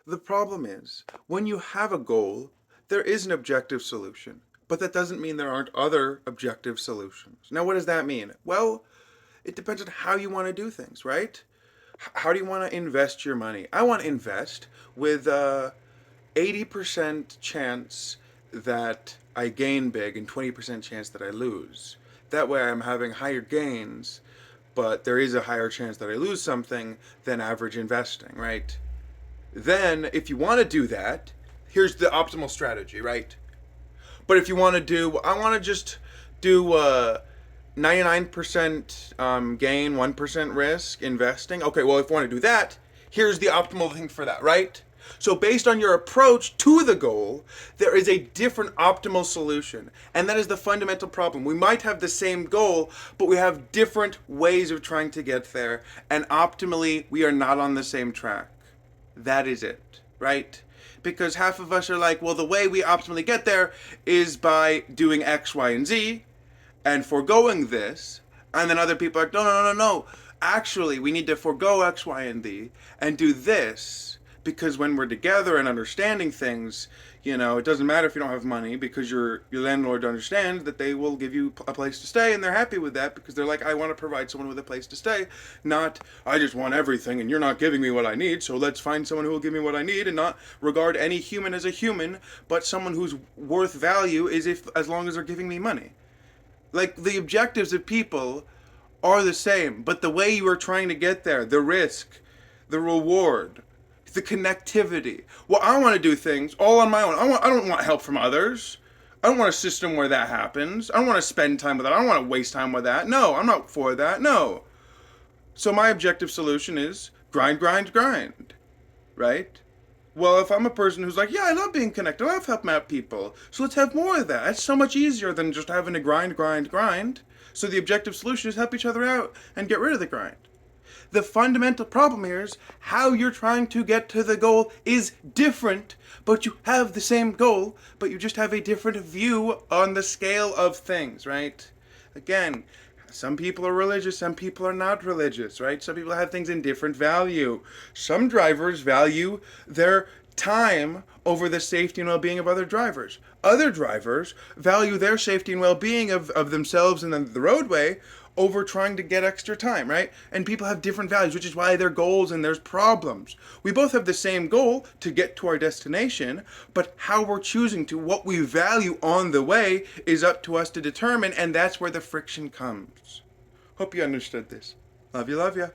The problem is, when you have a goal, there is an objective solution, but that doesn't mean there aren't other objective solutions. Now, what does that mean? Well, it depends on how you want to do things, right? How do you want to invest your money? I want to invest with 80% chance that I gain big and 20% chance that I lose. That way I'm having higher gains, but there is a higher chance that I lose something than average investing, right? Then, if you want to do that, here's the optimal strategy, right? But if you want to do, I want to just do 99% gain, 1% risk investing. Okay, well, if you want to do that, here's the optimal thing for that, right? So, based on your approach to the goal, there is a different optimal solution. And that is the fundamental problem. We might have the same goal, but we have different ways of trying to get there. And optimally, we are not on the same track. That is it, right? Because half of us are like, well, the way we optimally get there is by doing X, Y, and Z and foregoing this. And then other people are like, no, no, no, no, no. Actually, we need to forego X, Y, and Z and do this because when we're together and understanding things, it doesn't matter if you don't have money because your landlord understands that they will give you a place to stay and they're happy with that because they're like, I want to provide someone with a place to stay, not I just want everything and you're not giving me what I need, so let's find someone who will give me what I need and not regard any human as a human, but someone whose worth value is if as long as they're giving me money. Like the objectives of people are the same, but the way you are trying to get there, the risk, the reward, the connectivity. Well, I want to do things all on my own. I don't want help from others. I don't want a system where that happens. I don't want to spend time with that. I don't want to waste time with that. No, I'm not for that. No. So my objective solution is grind, grind, grind. Right? Well, if I'm a person who's like, yeah, I love being connected. I love helping out people. So let's have more of that. It's so much easier than just having to grind, grind, grind. So the objective solution is help each other out and get rid of the grind. The fundamental problem here is how you're trying to get to the goal is different, but you have the same goal, but you just have a different view on the scale of things, right? Again, some people are religious, some people are not religious, right? Some people have things in different value. Some drivers value their time over the safety and well-being of other drivers. Other drivers value their safety and well-being of themselves and the roadway over trying to get extra time, right? And people have different values, which is why there are goals and there's problems. We both have the same goal to get to our destination, but how we're choosing to, what we value on the way is up to us to determine, and that's where the friction comes. Hope you understood this. Love you, love ya.